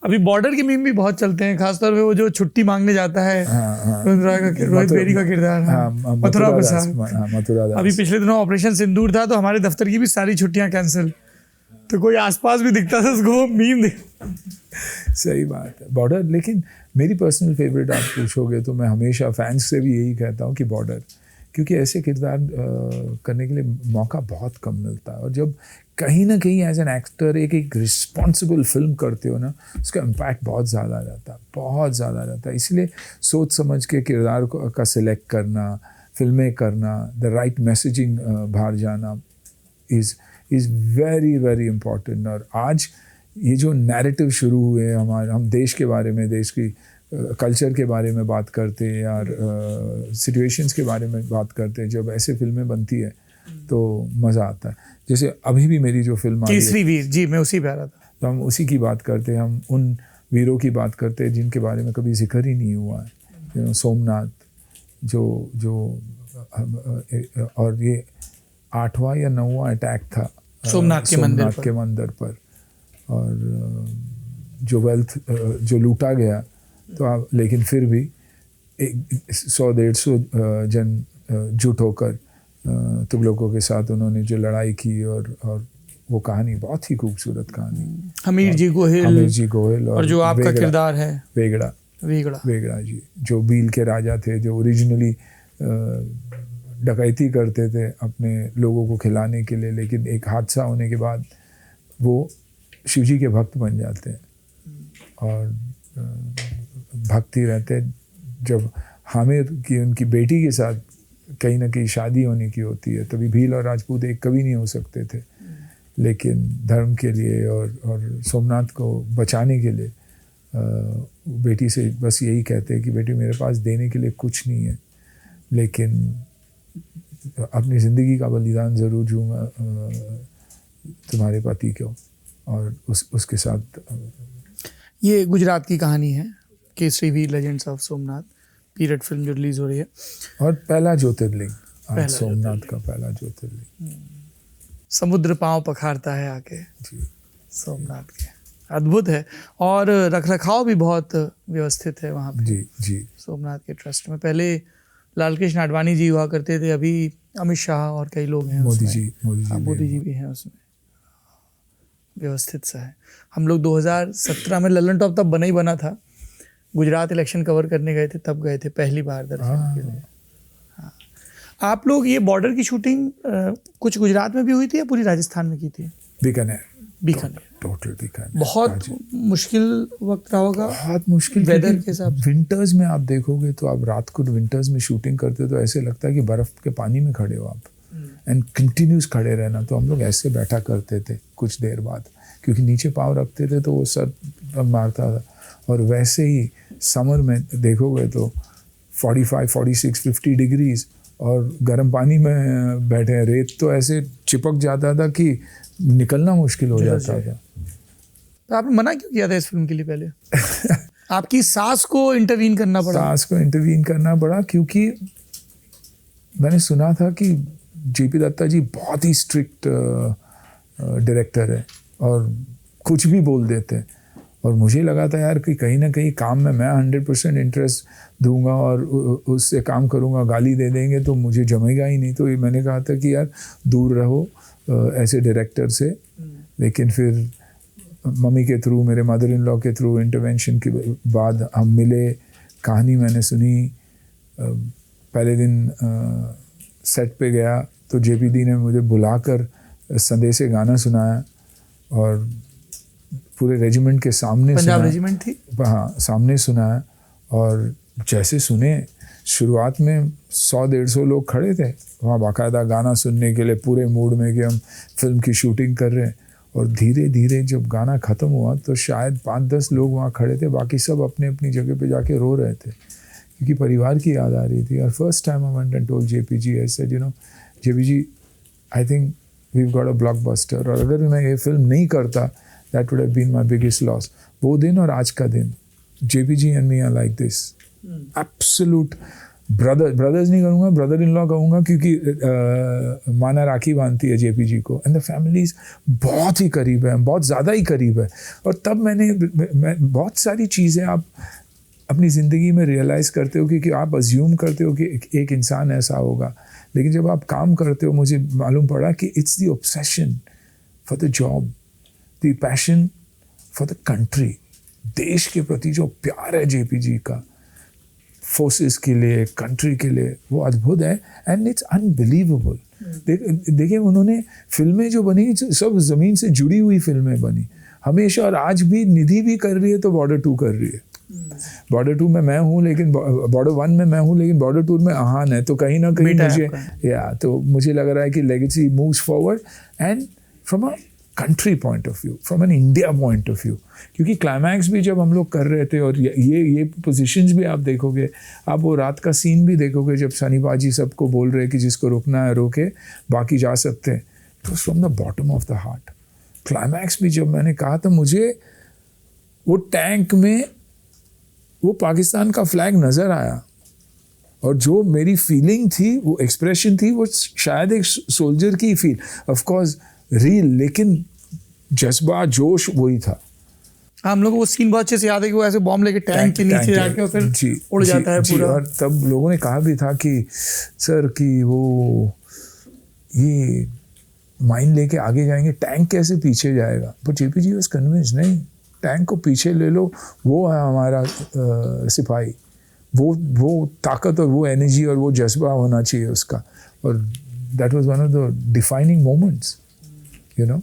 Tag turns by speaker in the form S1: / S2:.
S1: अभी बॉर्डर के मीम भी बहुत चलते हैं, खासतौर पे वो जो छुट्टी मांगने जाता है रोहित बेरी का किरदार, मथुरा प्रसाद।
S2: मथुरा दास।
S1: अभी पिछले दिनों ऑपरेशन सिंदूर था तो हमारे दफ्तर की भी सारी छुट्टियां कैंसिल, तो कोई आसपास भी दिखता था उसको मीम दिख।
S2: सही बात है बॉर्डर। लेकिन मेरी पर्सनल फेवरेट आप पूछोगे तो मैं हमेशा फैंस से भी यही कहता हूँ कि बॉर्डर, क्योंकि ऐसे किरदार करने के लिए मौका बहुत कम मिलता है, और जब कहीं ना कहीं एज एन एक्टर एक रिस्पॉन्सिबल फिल्म करते हो ना, उसका इम्पैक्ट बहुत ज़्यादा रहता है, बहुत ज़्यादा रहता है। इसलिए सोच समझ के किरदार का सिलेक्ट करना, फिल्में करना, द राइट मैसेजिंग बाहर जाना इज़ वेरी वेरी इम्पॉर्टेंट। और आज ये जो नैरेटिव शुरू हुए हमारे, हम देश के बारे में, देश की कल्चर के बारे में बात करते हैं यार, सिचुएशंस के बारे में बात करते हैं, जब ऐसे फिल्में बनती है तो मज़ा आता है। जैसे अभी भी मेरी जो फिल्म आ रही है
S1: केसरी वीर, जी मैं उसी पे आ रहा था,
S2: तो हम उसी की बात करते हैं, हम उन वीरों की बात करते हैं जिनके बारे में कभी जिक्र ही नहीं हुआ है। सोमनाथ जो और ये 8वां या 9वां अटैक था
S1: सोमनाथ के
S2: मंदिर पर, और जो वेल्थ जो लूटा गया, तो आप, लेकिन फिर भी 100-150 जन जुट होकर तुगलकों के साथ उन्होंने जो लड़ाई की, और वो कहानी बहुत ही खूबसूरत कहानी।
S1: हमीर जी गोहिल
S2: और
S1: जो आपका किरदार है
S2: वेगड़ा जी, जो भील के राजा थे, जो ओरिजिनली डकैती करते थे अपने लोगों को खिलाने के लिए, लेकिन एक हादसा होने के बाद वो शिवजी के भक्त बन जाते हैं, और भक्ति रहते। जब हामिर की उनकी बेटी के साथ कहीं ना कहीं शादी होने की होती है, तभी भील और राजपूत एक कभी नहीं हो सकते थे, लेकिन धर्म के लिए और सोमनाथ को बचाने के लिए बेटी से बस यही कहते हैं कि बेटी मेरे पास देने के लिए कुछ नहीं है, लेकिन अपनी ज़िंदगी का बलिदान ज़रूर दूंगा तुम्हारे पति को, और उसके साथ।
S1: ये गुजरात की कहानी है, Kesari Veer legends of Somnath, period film जो रिलीज हो रही है,
S2: और पहला ज्योतिर्लिंग, सोमनाथ का पहला ज्योतिर्लिंग।
S1: समुद्र पांव पखारता है आके
S2: जी,
S1: सोमनाथ के, अद्भुत है। और रखरखाव भी बहुत व्यवस्थित है वहाँ पे।
S2: जी
S1: सोमनाथ के ट्रस्ट में पहले लाल कृष्ण आडवाणी जी हुआ करते थे, अभी अमित शाह और कई लोग हैं,
S2: मोदी जी
S1: भी हैं उसमें। व्यवस्थित सा है। हम लोग 2017 में लल्लन टॉप तब बना ही बना था, गुजरात इलेक्शन कवर करने गए थे, तब गए थे पहली बार दर्शन के लिए। हाँ, आप लोग ये बॉर्डर की शूटिंग कुछ गुजरात में भी हुई थी या पूरी राजस्थान में की थी?
S2: बीकानेर
S1: टोटल बीकानेर। बहुत मुश्किल वक्त रहा होगा,
S2: बहुत मुश्किल
S1: वेदर के साथ।
S2: विंटर्स में आप देखोगे तो आप रात को विंटर्स में शूटिंग करते हो तो ऐसे लगता है कि बर्फ के पानी में खड़े हो आप, एंड कंटिन्यूस खड़े रहना। तो हम लोग ऐसे बैठा करते थे कुछ देर बाद, क्योंकि नीचे पाँव रखते थे तो वो सर मारता था। और वैसे ही समर में देखोगे तो 45, 46, 50 डिग्रीज और गर्म पानी में बैठे हैं, रेत तो ऐसे चिपक जाता था कि निकलना मुश्किल हो जाता था।
S1: तो आपने मना क्यों किया था इस फिल्म के लिए पहले? आपकी सास को इंटरवीन करना पड़ा? क्योंकि
S2: मैंने सुना था कि जेपी दत्ता जी बहुत ही स्ट्रिक्ट डायरेक्टर है और कुछ भी बोल देते हैं, और मुझे लगा था यार कि कहीं ना कहीं काम में मैं 100% इंटरेस्ट दूंगा और उससे काम करूंगा, गाली दे देंगे तो मुझे जमेगा ही नहीं। तो मैंने कहा था कि यार दूर रहो ऐसे डायरेक्टर से। लेकिन फिर मम्मी के थ्रू, मेरे मदर इन लॉ के थ्रू इंटरवेंशन के बाद हम मिले, कहानी मैंने सुनी। पहले दिन सेट पे गया तो जेपी दी ने मुझे बुलाकर संदेशे गाना सुनाया और पूरे रेजिमेंट के सामने
S1: पंजाब रेजिमेंट थी,
S2: हाँ, सामने सुनाया। और जैसे सुने, शुरुआत में 100-150 लोग खड़े थे वहाँ बाकायदा गाना सुनने के लिए, पूरे मूड में कि हम फिल्म की शूटिंग कर रहे हैं। और धीरे धीरे जब गाना ख़त्म हुआ तो शायद 5-10 लोग वहाँ खड़े थे, बाकी सब अपने अपनी जगह पे जाके रो रहे थे क्योंकि परिवार की याद आ रही थी। और first time I went and told JP ji, I said, you know JP ji, I think we've got a blockbuster. और अगर मैं ये फिल्म नहीं करता, that would have been my biggest loss. वो दिन और आज का दिन, JP ji and me are like this, absolute brothers नहीं कहूँगा, ब्रदर इन लॉ कहूँगा, क्योंकि माना राखी बांधती है JPG को, एंड द फैमिलीज बहुत ही करीब है, बहुत ज़्यादा ही करीब है। और तब मैं बहुत सारी चीज़ें आप अपनी ज़िंदगी में रियलाइज़ करते हो कि आप अज्यूम करते हो कि एक इंसान ऐसा होगा, लेकिन जब आप काम करते हो मुझे मालूम पड़ा कि it's the obsession for the job, the passion for the country, देश के प्रति जो प्यार है JPG का, फोर्सेस के लिए, कंट्री के लिए, वो अद्भुत है एंड इट्स अनबिलीवेबल। देखिए उन्होंने फिल्में जो बनी सब ज़मीन से जुड़ी हुई फिल्में बनी हमेशा, और आज भी निधि भी कर रही है तो बॉर्डर 2 कर रही है। बॉर्डर 2 में मैं हूँ, लेकिन बॉर्डर 1 में मैं हूँ, लेकिन बॉर्डर 2 में आहान है, तो कहीं ना कहीं मुझे लग रहा है कि legacy moves forward and from a country point of view, from an India point of view. क्योंकि क्लाइमैक्स भी जब हम लोग कर रहे थे, और ये पोजीशंस भी आप देखोगे, आप वो रात का सीन भी देखोगे जब सनी बाजी सबको बोल रहे कि जिसको रोकना है रोके, बाकी जा सकते हैं, तो from the bottom of the heart. Climax भी जब मैंने कहा तो मुझे वो टैंक में वो पाकिस्तान का फ्लैग नज़र आया, और जो मेरी फीलिंग थी, वो एक्सप्रेशन थी, वो शायद एक सोल्जर की फील, ऑफ कोर्स रियल, लेकिन जज्बा जोश वही था।
S1: हम लोगों को सीन बहुत अच्छे से याद है कि वो ऐसे बॉम्ब लेके टैंक के नीचे जाके और फिर उड़ जाता है पूरा।
S2: और तब लोगों ने कहा भी था कि सर कि वो ये माइन लेके आगे जाएंगे, टैंक कैसे पीछे जाएगा, पर JPG वाज कन्विंस, नहीं टैंक को पीछे ले लो, वो है हमारा सिपाही, वो ताकत और वो एनर्जी और वो जज्बा होना चाहिए उसका। और that was one of the defining moments, you know.